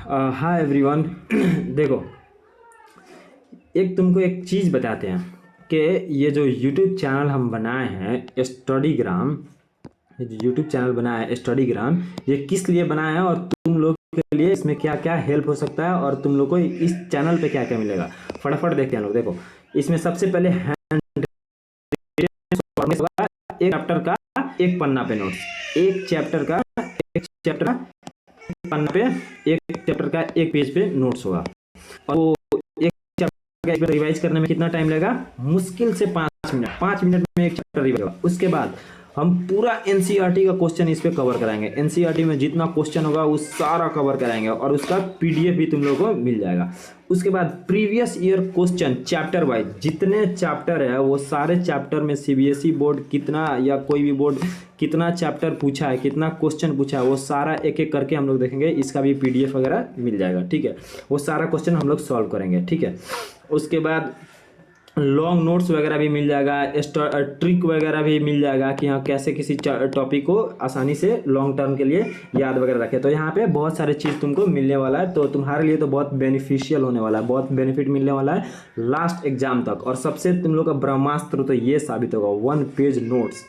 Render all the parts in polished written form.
Hi everyone. देखो, एक तुमको एक चीज़ बताते हैं कि ये जो यूट्यूब चैनल हम बनाए हैं स्टडीग्राम, ये जो यूट्यूब चैनल बनाया है स्टडीग्राम, ये किस लिए बनाया है और तुम लोग के लिए इसमें क्या क्या हेल्प हो सकता है और तुम लोग को इस चैनल पे क्या क्या मिलेगा, फटाफट देखते हैं लोग। देखो, इसमें सबसे पहले एक चैप्टर का एक पन्ना पे नोट्स, एक चैप्टर का पन्ना पे एक चैप्टर का एक पेज पे नोट्स होगा। और वो एक चैप्टर रिवाइज करने में कितना टाइम लगेगा? मुश्किल से 5 मिनट। 5 मिनट में एक चैप्टर रिवाइज होगा। उसके बाद हम पूरा एनसीईआरटी का क्वेश्चन इस पे कवर कराएंगे। एनसीईआरटी में जितना क्वेश्चन होगा वो सारा कवर कराएंगे और उसका पीडीएफ भी तुम लोगों को मिल जाएगा। उसके बाद previous year question chapter wise जितने चैप्टर है वो सारे चैप्टर में सीबीएसई बोर्ड कितना या कोई भी बोर्ड कितना चैप्टर पूछा है, कितना क्वेश्चन पूछा है, वो सारा एक एक करके हम लोग देखेंगे। इसका भी पीडीएफ वगैरह मिल जाएगा। ठीक है, वो सारा क्वेश्चन हम लोग सॉल्व करेंगे। ठीक है, उसके बाद लॉन्ग नोट्स वगैरह भी मिल जाएगा, ट्रिक वगैरह भी मिल जाएगा कि हाँ कैसे किसी टॉपिक को आसानी से लॉन्ग टर्म के लिए याद वगैरह रखें। तो यहाँ पे बहुत सारे चीज़ तुमको मिलने वाला है, तो तुम्हारे लिए तो बहुत बेनिफिशियल होने वाला है, बहुत बेनिफिट मिलने वाला है लास्ट एग्जाम तक। और सबसे तुम लोग का ब्रह्मास्त्र तो ये साबित होगा 1 पेज नोट्स,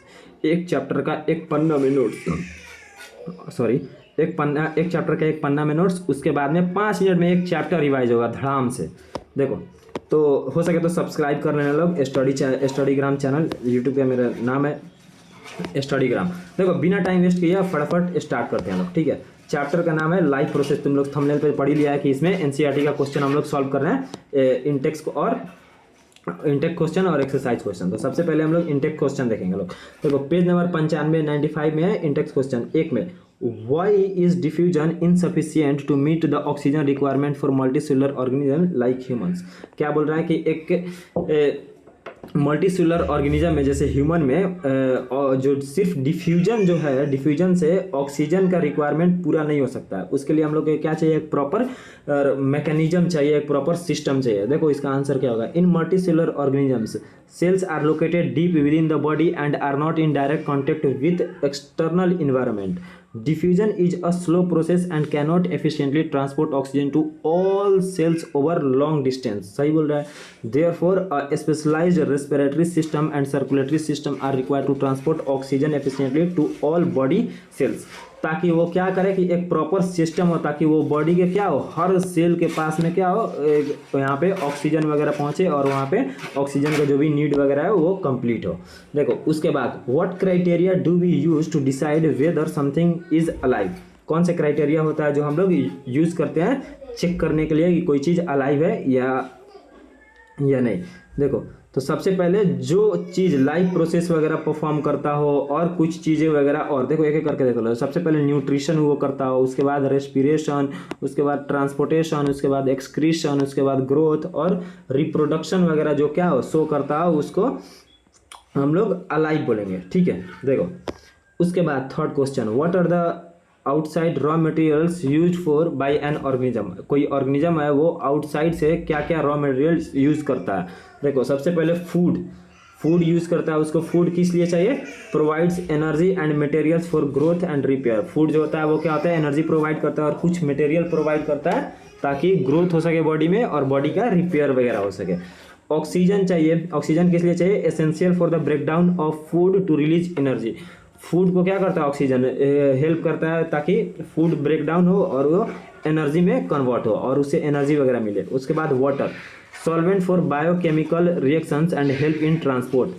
एक चैप्टर का एक पन्ना में नोट्स, सॉरी एक चैप्टर का एक पन्ना में नोट्स। उसके बाद में 5 मिनट में एक चैप्टर रिवाइज होगा धड़ाम से। देखो, तो हो सके तो सब्सक्राइब कर लेना लोग स्टडीग्राम चैनल, यूट्यूब पे मेरा नाम है स्टडीग्राम। देखो, बिना टाइम वेस्ट किया फटाफट स्टार्ट करते हैं लोग। ठीक है, चैप्टर का नाम है लाइफ प्रोसेस। तुम लोग थंबनेल पे पढ़ ही लिया है कि इसमें एनसीईआरटी का क्वेश्चन हम लोग सॉल्व कर रहे हैं, इंटेक क्वेश्चन और एक्सरसाइज क्वेश्चन। तो सबसे पहले हम लोग इंटेक क्वेश्चन देखेंगे लोग। देखो, पेज नंबर 95 में है इंटेक क्वेश्चन 1 में why is diffusion insufficient to meet the oxygen requirement for multicellular organism like humans। क्या बोल रहा है कि एक मल्टीसेलुलर ऑर्गेनिज्म में जैसे ह्यूमन में जो सिर्फ डिफ्यूजन जो है, डिफ्यूजन से ऑक्सीजन का रिक्वायरमेंट पूरा नहीं हो सकता है। उसके लिए हम लोग को क्या चाहिए? एक प्रॉपर मैकेनिज्म चाहिए, एक प्रॉपर सिस्टम चाहिए। देखो, इसका आंसर क्या होगा? In multicellular organisms cells are located deep within the body and are not in direct contact with external environment. Diffusion is a slow process and cannot efficiently transport oxygen to all cells over long distance। सही बोल रहा है। Therefore, a specialized respiratory system and circulatory system are required to transport oxygen efficiently to all body cells। ताकि वो क्या करे कि एक प्रॉपर सिस्टम हो, ताकि वो बॉडी के क्या हो, हर सेल के पास में क्या हो, यहाँ पे ऑक्सीजन वगैरह पहुँचे और वहाँ पे ऑक्सीजन का जो भी नीड वगैरह है वो कंप्लीट हो। देखो, उसके बाद what criteria do we use to decide whether something is alive. कौन से क्राइटेरिया होता है जो हम लोग यूज करते हैं चेक करने के लिए कि कोई चीज़ अलाइव है या नहीं। देखो, तो सबसे पहले जो चीज़ लाइफ प्रोसेस वगैरह परफॉर्म करता हो और कुछ चीज़ें वगैरह, और देखो एक एक करके देख लो। सबसे पहले न्यूट्रिशन वो करता हो, उसके बाद रेस्पिरेशन, उसके बाद ट्रांसपोर्टेशन, उसके बाद एक्सक्रीशन, उसके बाद ग्रोथ और रिप्रोडक्शन वगैरह जो क्या हो शो करता हो, उसको हम लोग अलाइव बोलेंगे। ठीक है, देखो उसके बाद third question, what are the outside raw materials use for by an organism. कोई ऑर्गेनिज्म है वो आउटसाइड से क्या क्या रॉ मटेरियल्स यूज करता है। देखो, सबसे पहले फूड यूज करता है। उसको फूड किस लिए चाहिए? Provides energy and materials for growth and repair. Food जो होता है वो क्या होता है? एनर्जी प्रोवाइड करता है और कुछ मटेरियल प्रोवाइड करता है ताकि ग्रोथ हो सके बॉडी में और बॉडी का रिपेयर वगैरह हो सके। ऑक्सीजन चाहिए। ऑक्सीजन किस लिए चाहिए? Essential for the breakdown of food to release energy. Food को क्या करता है? ऑक्सीजन हेल्प करता है ताकि फूड ब्रेक डाउन हो और वो एनर्जी में कन्वर्ट हो और उससे एनर्जी वगैरह मिले। उसके बाद water, solvent for biochemical reactions and help in transport.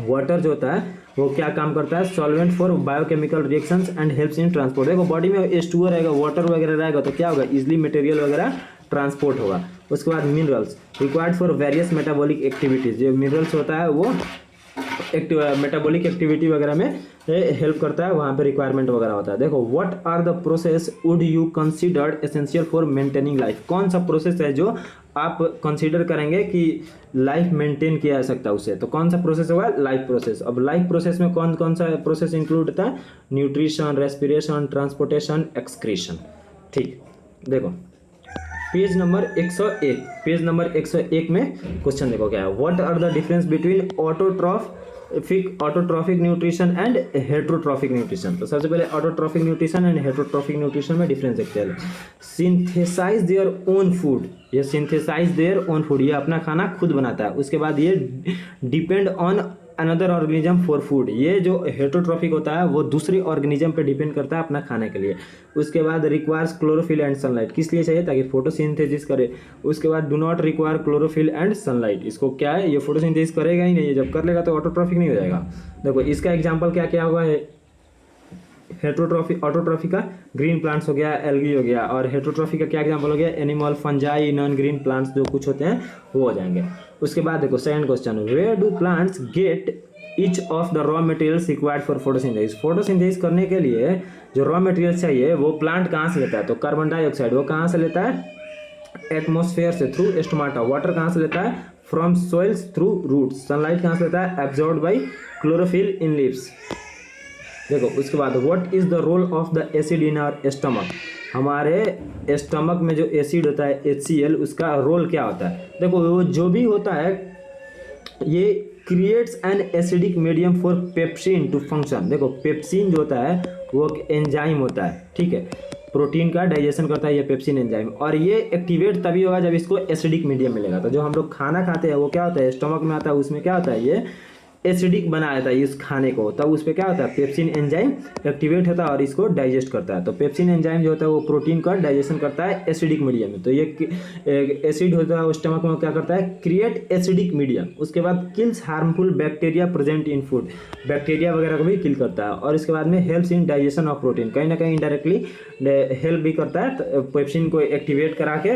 Water जो होता है वो क्या काम करता है? Solvent for biochemical reactions and helps in transport. देखो, बॉडी में H2O रहेगा, वाटर वगैरह रहेगा तो क्या होगा? इजिली मटेरियल वगैरह ट्रांसपोर्ट होगा। उसके बाद minerals, required for various metabolic activities. जो मिनरल्स होता है वो मेटाबॉलिक एक्टिविटी वगैरह में हेल्प करता है, वहाँ पे रिक्वायरमेंट वगैरह होता है। देखो, what are the process would you considered essential for maintaining life. कौन सा प्रोसेस है जो आप कंसीडर करेंगे कि लाइफ मेंटेन किया जा सकता है उससे? तो कौन सा प्रोसेस होगा? Life process. अब लाइफ प्रोसेस में कौन कौन सा प्रोसेस इंक्लूड होता है? Nutrition, respiration, transportation, excretion. ठीक, देखो पेज नंबर 101 में क्वेश्चन देखो क्या है। What are the difference between autotroph autotrophic nutrition and heterotrophic nutrition. तो सबसे पहले autotrophic nutrition and heterotrophic nutrition में डिफरेंस देखते हैं। सिंथेसाइज देयर ओन फूड, ये सिंथेसाइज देयर ओन फूड, ये अपना खाना खुद बनाता है। उसके बाद ये depend on another organism for food, ये जो हेट्रोट्रॉफिक होता है वो दूसरे ऑर्गेनिज्म पे डिपेंड करता है अपना खाने के लिए। उसके बाद रिक्वायर्स क्लोरोफिल एंड सनलाइट, किस लिए चाहिए? ताकि फोटोसिंथेसिस करे। उसके बाद do not require chlorophyll and sunlight, इसको क्या है, ये फोटोसिंथेसिस करेगा ही नहीं, ये जब कर लेगा तो ऑटोट्रॉफिक नहीं हो जाएगा। देखो इसका एग्जाम्पल क्या क्या हुआ है, हेट्रोट्रॉफी ऑटोट्रॉफी का ग्रीन प्लांट्स हो गया, एल्गी हो गया, और हेट्रोट्रॉफी का क्या एग्जांपल हो गया, animal, fungi, non green plants जो कुछ होते हैं वो हो जाएंगे। उसके बाद देखो second question, where do plants get each of the raw materials required for photosynthesis, photosynthesis करने के लिए जो रॉ मटेरियल चाहिए वो प्लांट कहाँ से लेता है? तो कार्बन डाइऑक्साइड वो कहाँ से लेता है? एटमॉस्फेयर से, थ्रू स्टोमाटा। वाटर कहाँ से लेता है? From soils through roots. Sunlight कहाँ से लेता है? Absorbed by chlorophyll in leaves. देखो उसके बाद what is the role of the acid in our stomach, हमारे स्टमक में जो एसिड होता है HCl, उसका रोल क्या होता है? देखो वो जो भी होता है ये creates an acidic medium for pepsin to function. देखो पेप्सिन जो होता है वो एक एंजाइम होता है, ठीक है, प्रोटीन का डाइजेशन करता है ये पेप्सिन एंजाइम, और ये एक्टिवेट तभी होगा जब इसको एसिडिक मीडियम मिलेगा। तो जो हम लोग खाना खाते हैं वो क्या होता है, स्टमक में आता है, उसमें क्या होता है, ये एसिडिक बना देता है इस खाने को, तब उस पर क्या होता है, पेप्सिन एंजाइम एक्टिवेट होता है और इसको डाइजेस्ट करता है। तो पेप्सिन एंजाइम जो होता है वो प्रोटीन का डाइजेशन करता है एसिडिक मीडियम में। तो ये एसिड होता है स्टमक में, क्या करता है, क्रिएट एसिडिक मीडियम। उसके बाद kills harmful bacteria present in food, bacteria वगैरह को भी किल करता है। और इसके बाद में helps in digestion of protein, कहीं ना कहीं इनडायरेक्टली हेल्प भी करता है पेप्सिन को एक्टिवेट करा के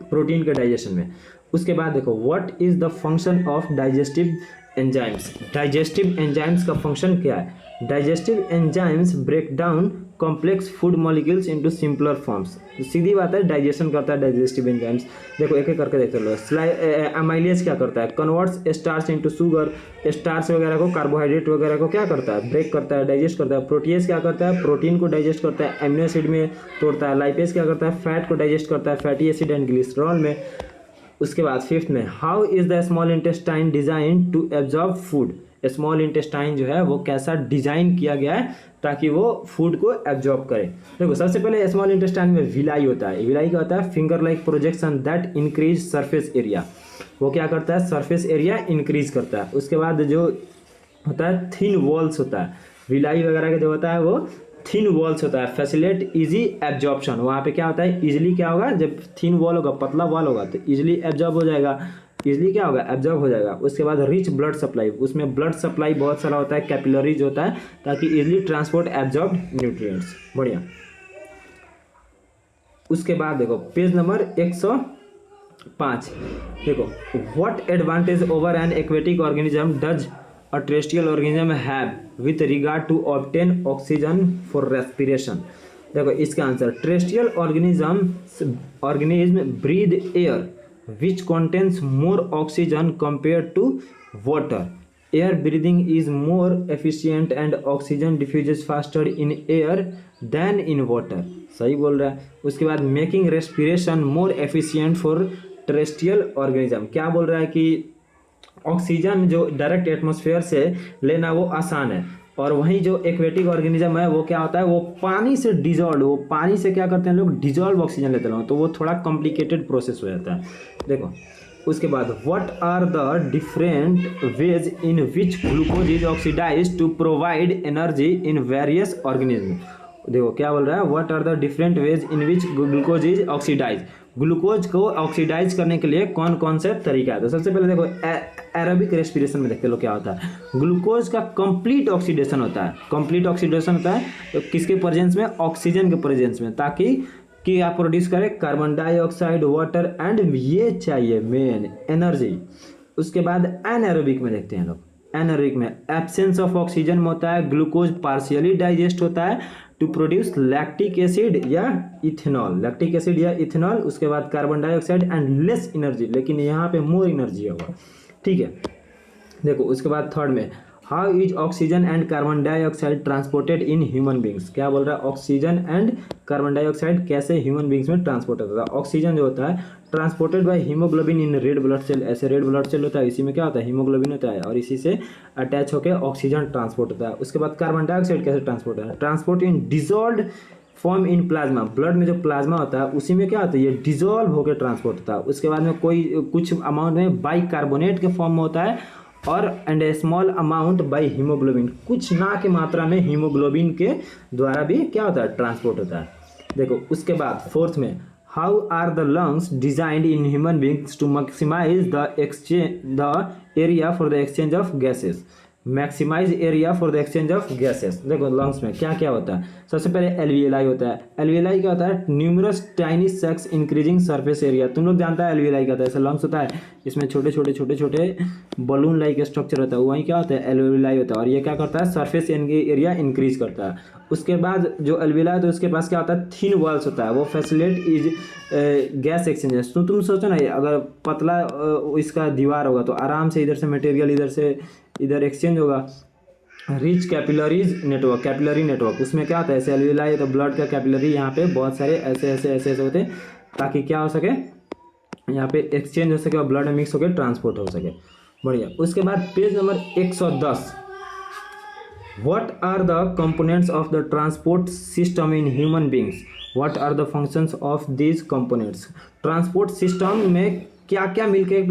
प्रोटीन के डाइजेशन में। उसके बाद देखो what is the function of digestive enzymes, digestive enzymes का फंक्शन क्या है? Digestive enzymes break down complex food molecules into simpler forms. सीधी बात है, डाइजेशन करता है डाइजेस्टिव एंजाइम्स। देखो एक एक करके देखते लो। अमाइलेज क्या करता है? Converts starch into sugar, starch वगैरह को, कार्बोहाइड्रेट वगैरह को क्या करता है, ब्रेक करता है, डाइजेस्ट करता है। प्रोटीएज क्या करता है, प्रोटीन को डाइजेस्ट करता है, एमिनो एसिड में तोड़ता है। लाइपेज क्या करता है, फैट को डाइजेस्ट करता है, फैटी एसिड एंड ग्लिसरॉल में। उसके बाद फिफ्थ में, how is the small intestine design to absorb food, small intestine जो है वो कैसा डिजाइन किया गया है ताकि वो फूड को एब्जॉर्ब करे। देखो सबसे पहले स्मॉल इंटेस्टाइन में विलाई होता है। विलाई क्या होता है, finger like projection that increase surface area, वो क्या करता है, सरफेस एरिया इंक्रीज करता है। उसके बाद जो होता है थिन वॉल्स होता है, विलाई वगैरह का जो होता है वो थिन वॉल्स होता है, फैसिलेट इजी एब्जॉर्प्शन। वहाँ पे क्या होता है, इजिली क्या होगा, जब थिन वॉल होगा, पतला वॉल होगा तो इजिली एब्जॉर्ब हो जाएगा, इजिली क्या होगा, एब्जॉर्ब हो जाएगा। उसके बाद रिच ब्लड सप्लाई, उसमें ब्लड सप्लाई बहुत सारा होता है, कैपिलरीज होता है ताकि इजिली ट्रांसपोर्ट एब्जॉर्ब न्यूट्रिएंट्स। बढ़िया। उसके बाद देखो पेज नंबर 105, देखो what advantage over N aquatic organism does a terrestrial organism have with regard to obtain oxygen for respiration। देखो इसका answer, terrestrial organism breathe air which contains more oxygen compared to water। Air breathing is more efficient and oxygen diffuses faster in air than in water। सही बोल रहा है। उसके बाद making respiration more efficient for terrestrial organism, क्या बोल रहा है कि ऑक्सीजन जो डायरेक्ट एटमॉस्फेयर से लेना वो आसान है, और वहीं जो एक्वेटिक ऑर्गेनिज्म है वो क्या होता है, वो पानी से डिजॉल्व, वो पानी से क्या करते हैं लोग, डिजॉल्व ऑक्सीजन लेते हैं, तो वो थोड़ा कॉम्प्लिकेटेड प्रोसेस हो जाता है। देखो उसके बाद what are the different ways in which glucose is oxidise to provide energy in various organism. देखो क्या बोल रहा है, what are the different ways in which glucose is oxidise, glucose को ऑक्सीडाइज करने के लिए कौन कौन से तरीका है। तो सबसे पहले देखो एरोबिक रेस्पिरेशन में देखते लो क्या होता है, ग्लूकोज का कंप्लीट ऑक्सीडेशन होता है। कंप्लीट ऑक्सीडेशन होता है तो किसके प्रेजेंस में, ऑक्सीजन के प्रेजेंस में, ताकि कि आप प्रोड्यूस करें कार्बन डाइऑक्साइड, वाटर एंड ये चाहिए मेन एनर्जी। उसके बाद एनएरोबिक में देखते हैं लोग, एनएरोबिक में एब्सेंस ऑफ ऑक्सीजन में होता है, ग्लूकोज पार्शियली डाइजेस्ट होता है टू प्रोड्यूस लैक्टिक एसिड या इथेनॉल, लैक्टिक एसिड या इथेनॉल। उसके बाद carbon dioxide and less energy, लेकिन यहाँ पे मोर एनर्जी होगा, ठीक है। देखो उसके बाद थर्ड में, how is oxygen and carbon dioxide transported in human beings, क्या बोल रहा है, ऑक्सीजन एंड कार्बन डाइऑक्साइड कैसे ह्यूमन बींग्स में ट्रांसपोर्ट होता है। ऑक्सीजन जो होता है transported by haemoglobin in red blood cell. ऐसे रेड ब्लड सेल होता है, इसी में क्या होता है, हीमोग्लोबिन होता है और इसी से अटैच होकर ऑक्सीजन ट्रांसपोर्ट होता है। उसके बाद कार्बन डाइऑक्साइड कैसे ट्रांसपोर्ट होता है, transport in dissolved form in plasma. Blood में जो प्लाज्मा होता है उसी में क्या होता है, ये डिजॉल्व होकर ट्रांसपोर्ट होता है। उसके बाद में कोई कुछ अमाउंट में बाइकार्बोनेट के फॉर्म में होता है और and A small amount by haemoglobin, कुछ ना की मात्रा में हीमोग्लोबिन के द्वारा भी क्या होता है, ट्रांसपोर्ट होता है। देखो उसके बाद फोर्थ में, how are the lungs designed in human beings to maximise the area for the exchange of gases. Maximise area for the exchange of gases. देखो लंग्स में क्या क्या होता है, सबसे पहले एल्वियोलाई होता है। एल्वियोलाई क्या होता है, numerous tiny sacs increasing surface area. तुम लोग जानता है एल्वियोलाई क्या होता है, ऐसा लंग्स होता है, इसमें छोटे छोटे बलून लाइक स्ट्रक्चर होता है, वही क्या होता है, एल्वियोलाई होता है। और ये क्या करता है, सरफेस एरिया इंक्रीज करता है। उसके बाद जो एल्वियोलाई है तो उसके पास क्या होता है, थिन वॉल्स होता है, वो फैसिलिटेट इज गैस एक्सचेंजेस। तो तुम सोचो ना, अगर पतला इसका दीवार होगा तो आराम से इधर से मटेरियल इधर से इधर एक्सचेंज होगा। Rich capillaries network, capillary network, उसमें क्या होता है, ऐसे एल्वियोलाई तो ब्लड का कैपिलरी यहाँ पे बहुत सारे ऐसे होते हैं ताकि क्या हो सके, यहाँ पे एक्सचेंज हो सके और ब्लड में मिक्स होकर ट्रांसपोर्ट हो सके। बढ़िया। उसके बाद page number 110, What are the components of the transport system in human beings? What are the functions of these components? Transport system में क्या क्या मिलके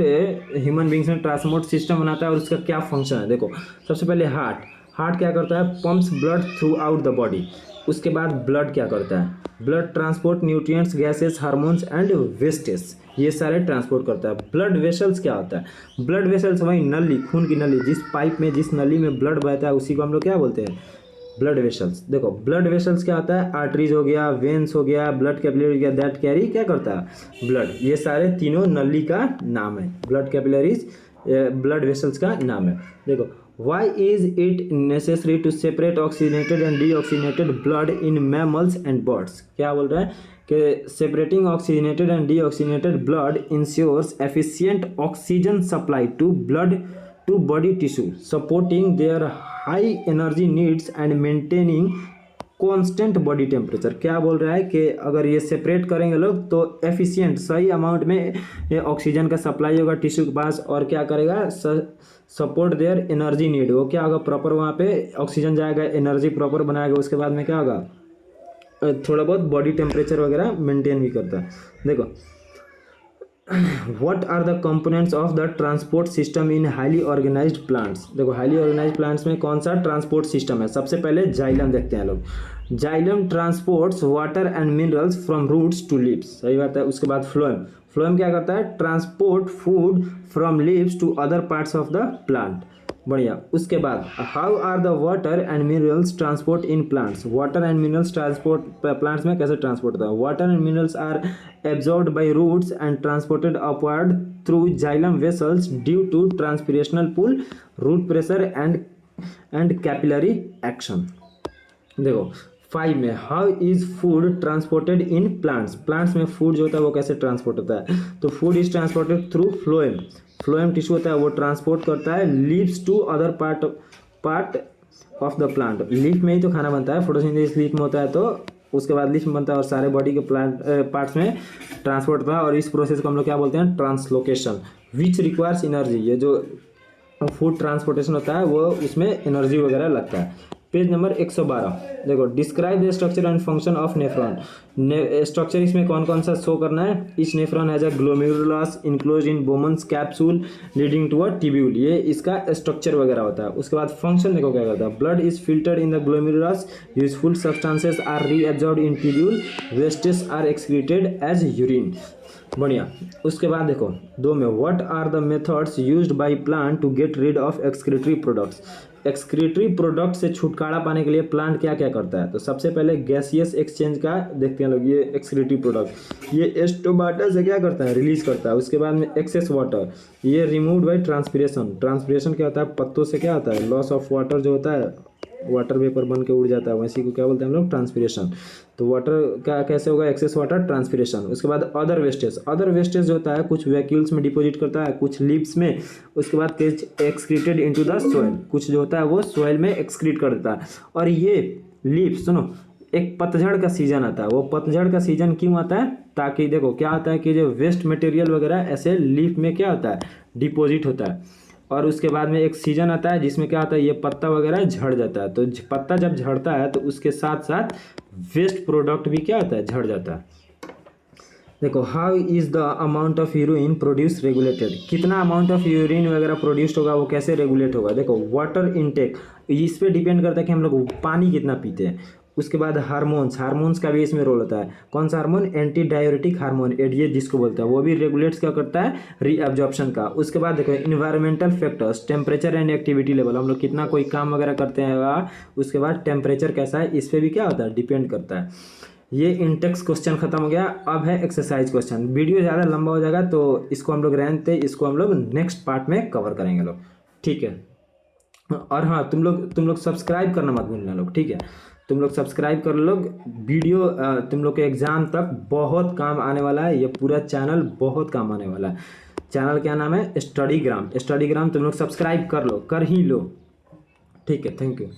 ह्यूमन बींग्स में ट्रांसपोर्ट सिस्टम बनाता है और उसका क्या फंक्शन है। देखो सबसे पहले हार्ट क्या करता है, pumps blood through out the body. उसके बाद ब्लड क्या करता है, blood transport nutrients, gases, hormones and wastage, ये सारे ट्रांसपोर्ट करता है। ब्लड वेसल्स क्या होता है, ब्लड वेसल्स वही नली, खून की नली, जिस पाइप में जिस नली में ब्लड बहता है उसी को हम लोग क्या बोलते हैं, ब्लड वेसल्स। देखो ब्लड वेसल्स क्या होता है, आर्टरीज हो गया, वेन्स हो गया, ब्लड कैपिलरी हो गया, दैट कैरी क्या करता है, ब्लड। ये सारे तीनों नली का नाम है, ब्लड कैपिलरीज ब्लड वेसल्स का नाम है। देखो why is it necessary to separate oxygenated and deoxygenated blood in mammals and birds? क्या बोल रहा है कि separating oxygenated and deoxygenated blood ensures efficient oxygen supply to blood to body tissue, supporting their high energy needs and maintaining constant body temperature. क्या बोल रहा है कि अगर ये सेपरेट करेंगे लोग तो एफिशिएंट सही अमाउंट में ऑक्सीजन का सप्लाई होगा टिश्यू के पास और क्या करेगा, सपोर्ट देयर एनर्जी नीड। वो क्या होगा, प्रॉपर वहाँ पे ऑक्सीजन जाएगा, एनर्जी प्रॉपर बनाएगा। उसके बाद में क्या होगा, थोड़ा बहुत बॉडी टेम्परेचर वगैरह मेंटेन भी करता है। देखो What are the components of the transport system in highly organized plants? देखो हाईली ऑर्गेनाइज्ड प्लांट्स में कौन सा ट्रांसपोर्ट सिस्टम है। सबसे पहले जाइलम देखते हैं लोग। Xylem transports water and minerals from roots to leaves, सही बात है। उसके बाद फ्लोएम क्या करता है, transport food from leaves to other parts of the plant. बढ़िया। उसके बाद how are the water and minerals transport in plants. Water and minerals transport plants में कैसे ट्रांसपोर्ट होता है, water and minerals are absorbed by roots and transported upward through xylem vessels due to ट्रांसपिरेशनल pull, root pressure and capillary action. देखो 5 में how is food transported in plants. Plants में food जो होता है वो कैसे ट्रांसपोर्ट होता है, तो food is transported through phloem tissue होता है, वो ट्रांसपोर्ट करता है leaves to other part of the plant. Leaf में ही तो खाना बनता है, फोटोसिंथेसिस लीफ में होता है तो उसके बाद लीफ में बनता है और सारे बॉडी के पार्ट्स में ट्रांसपोर्ट होता है। और इस प्रोसेस को हम लोग क्या बोलते हैं, ट्रांसलोकेशन, विच रिक्वायर्स एनर्जी। ये जो फूड ट्रांसपोर्टेशन होता है वो उसमें एनर्जी वगैरह लगता है। पेज नंबर 112 देखो, describe the structure and function of nephron. Structure इसमें कौन कौन सा शो करना है, each nephron has a glomerulus enclose in Bowman's capsule leading to a tubule, ये इसका स्ट्रक्चर वगैरह होता है। उसके बाद फंक्शन देखो क्या करता है, blood is filtered in the glomerulus, useful substances are reabsorbed in tubule, wastage are excreted as urine. बढ़िया। उसके बाद देखो 2 में what are the methods used by plant to get rid of excretory products. Excretory product से छुटकारा पाने के लिए प्लांट क्या क्या करता है, तो सबसे पहले गैसियस एक्सचेंज का देखते हैं लोग। ये एक्सक्रीटरी प्रोडक्ट ये स्टोमाटा से क्या करता है, रिलीज करता है। उसके बाद में एक्सेस वाटर, ये रिमूव्ड बाय ट्रांसपिरेशन। ट्रांसपिरेशन क्या होता है, पत्तों से क्या होता है, लॉस ऑफ वाटर जो होता है, वाटर वेपर बन के उड़ जाता है, वैसे को क्या बोलते हैं हम लोग, ट्रांसपिरेशन। तो वाटर का कैसे होगा, एक्सेस वाटर, ट्रांसपिरेशन। उसके बाद अदर वेस्टेज जो होता है कुछ वैक्यूल्स में डिपॉजिट करता है, कुछ लीव्स में। उसके बाद एक्सक्रीटेड इनटू द सोइल, कुछ जो होता है वो सोइल में एक्सक्रीट कर देता है। और ये लीव्स सुनो, एक पतझड़ का सीजन आता है। वो पतझड़ का सीजन क्यों आता है, ताकि देखो क्या होता है कि जो वेस्ट मटेरियल वगैरह ऐसे लीफ में क्या होता है, डिपॉजिट होता है। और उसके बाद में एक सीजन आता है जिसमें क्या होता है, ये पत्ता वगैरह झड़ जाता है। तो पत्ता जब झड़ता है तो उसके साथ साथ वेस्ट प्रोडक्ट भी क्या होता है, झड़ जाता है। देखो, how is the amount of urine produce regulated, कितना अमाउंट ऑफ यूरिन वगैरह प्रोड्यूस्ड होगा, वो कैसे रेगुलेट होगा। देखो, वाटर इनटेक, इस पे डिपेंड करता है कि हम लोग पानी कितना पीते हैं। उसके बाद हार्मोन्स का भी इसमें रोल होता है। कौन सा hormone, anti diuretic hormone ADH जिसको बोलते हैं, वो भी रेगुलेट्स क्या करता है, रीअब्जॉर्प्शन का। उसके बाद देखो environmental factors, temperature and activity level, हम लोग कितना कोई काम वगैरह करते हैं। उसके बाद टेम्परेचर कैसा है, इस पर भी क्या होता है, डिपेंड करता है। ये इंटेक्स क्वेश्चन खत्म हो गया। अब है एक्सरसाइज क्वेश्चन। वीडियो ज़्यादा लंबा हो जाएगा तो इसको हम लोग रहते, इसको हम लोग नेक्स्ट पार्ट में कवर करेंगे लोग, ठीक है। और हाँ, तुम लोग सब्सक्राइब करना मत भूलना लोग, ठीक है। तुम लोग सब्सक्राइब कर लो। वीडियो तुम लोग के एग्जाम तक बहुत काम आने वाला है। ये पूरा चैनल बहुत काम आने वाला है। चैनल क्या नाम है, स्टडीग्राम। तुम लोग सब्सक्राइब कर लो, कर ही लो, ठीक है। Thank you.